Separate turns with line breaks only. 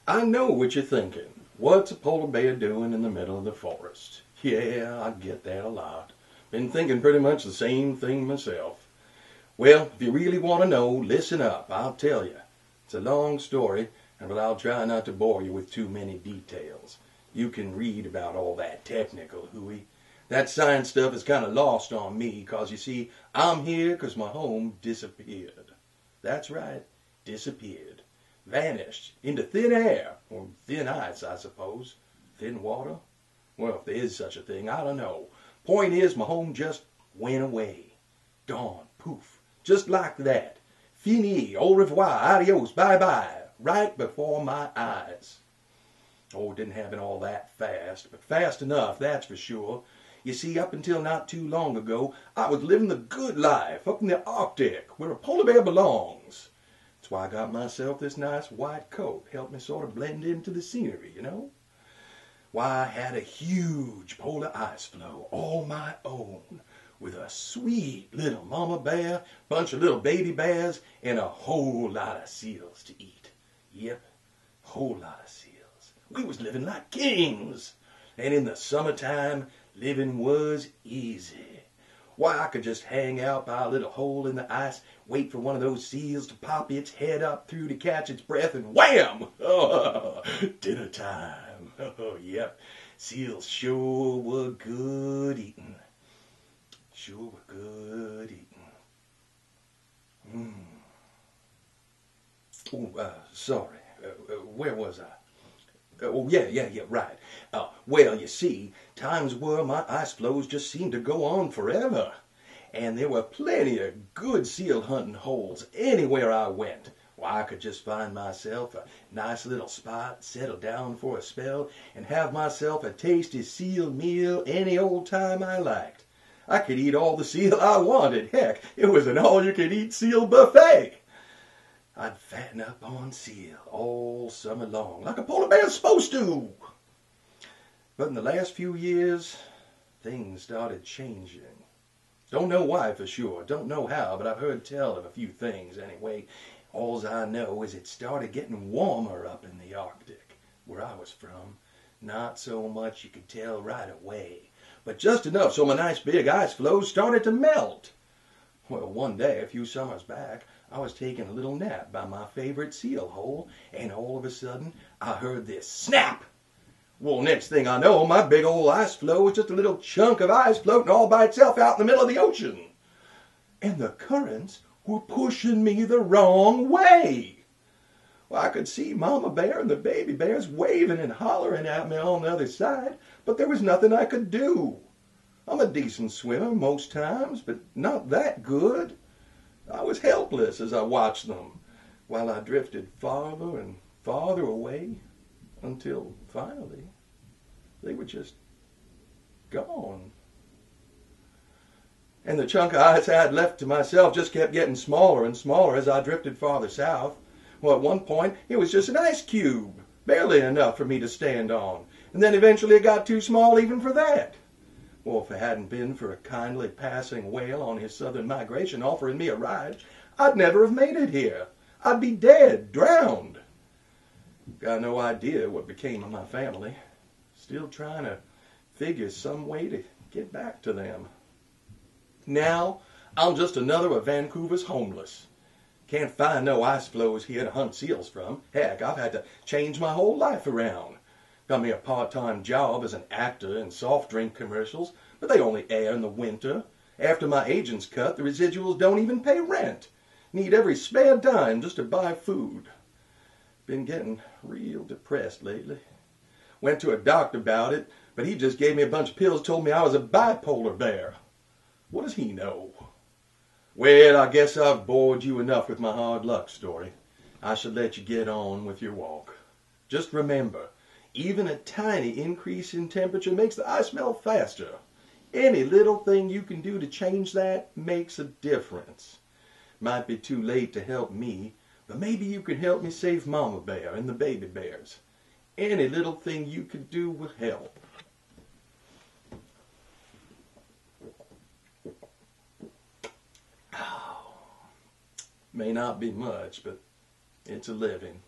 I know what you're thinking. What's a polar bear doing in the middle of the forest? Yeah, I get that a lot. Been thinking pretty much the same thing myself. Well, if you really want to know, listen up. I'll tell you. It's a long story, but I'll try not to bore you with too many details. You can read about all that technical hooey. That science stuff is kind of lost on me, 'cause you see, I'm here 'cause my home disappeared. That's right, disappeared. Vanished into thin air, or thin ice, I suppose. Thin water? Well, if there is such a thing, I don't know. Point is, my home just went away. Gone, poof, just like that. Fini, au revoir, adios, bye-bye, right before my eyes. Oh, it didn't happen all that fast, but fast enough, that's for sure. You see, up until not too long ago, I was living the good life up in the Arctic, where a polar bear belongs. That's why I got myself this nice white coat. Helped me sort of blend into the scenery, you know. Why, I had a huge polar ice floe, all my own, with a sweet little mama bear, bunch of little baby bears, and a whole lot of seals to eat. Yep, whole lot of seals. We was living like kings. And in the summertime, living was easy. Why, I could just hang out by a little hole in the ice, wait for one of those seals to pop its head up through to catch its breath, and wham! Oh, dinner time. Oh, yep. Seals sure were good eating. Sure were good eating. Oh, sorry. Where was I? Oh, yeah, right. Well, you see, times were my ice floes just seemed to go on forever. And there were plenty of good seal hunting holes anywhere I went. Why, I could just find myself a nice little spot, settle down for a spell, and have myself a tasty seal meal any old time I liked. I could eat all the seal I wanted. Heck, it was an all-you-could-eat seal buffet. I'd fatten up on seal all summer long, like a polar bear's supposed to. But in the last few years, things started changing. Don't know why for sure, don't know how, but I've heard tell of a few things anyway. Alls I know is it started getting warmer up in the Arctic, where I was from. Not so much you could tell right away, but just enough so my nice big ice floes started to melt. Well, one day, a few summers back, I was taking a little nap by my favorite seal hole, and all of a sudden, I heard this snap. Well, next thing I know, my big old ice floe was just a little chunk of ice floating all by itself out in the middle of the ocean. And the currents were pushing me the wrong way. Well, I could see Mama Bear and the baby bears waving and hollering at me on the other side, but there was nothing I could do. I'm a decent swimmer most times, but not that good. I was helpless as I watched them, while I drifted farther and farther away, until finally they were just gone. And the chunk of ice I had left to myself just kept getting smaller and smaller as I drifted farther south. Well, at one point it was just an ice cube, barely enough for me to stand on, and then eventually it got too small even for that. Well, if it hadn't been for a kindly passing whale on his southern migration offering me a ride, I'd never have made it here. I'd be dead, drowned. Got no idea what became of my family. Still trying to figure some way to get back to them. Now, I'm just another of Vancouver's homeless. Can't find no ice floes here to hunt seals from. Heck, I've had to change my whole life around. Got me a part-time job as an actor in soft drink commercials, but they only air in the winter. After my agent's cut, the residuals don't even pay rent. Need every spare dime just to buy food. Been getting real depressed lately. Went to a doctor about it, but he just gave me a bunch of pills, told me I was a bipolar bear. What does he know? Well, I guess I've bored you enough with my hard luck story. I should let you get on with your walk. Just remember, even a tiny increase in temperature makes the ice melt faster. Any little thing you can do to change that makes a difference. Might be too late to help me, but maybe you can help me save Mama Bear and the baby bears. Any little thing you could do will help. May not be much, but it's a living.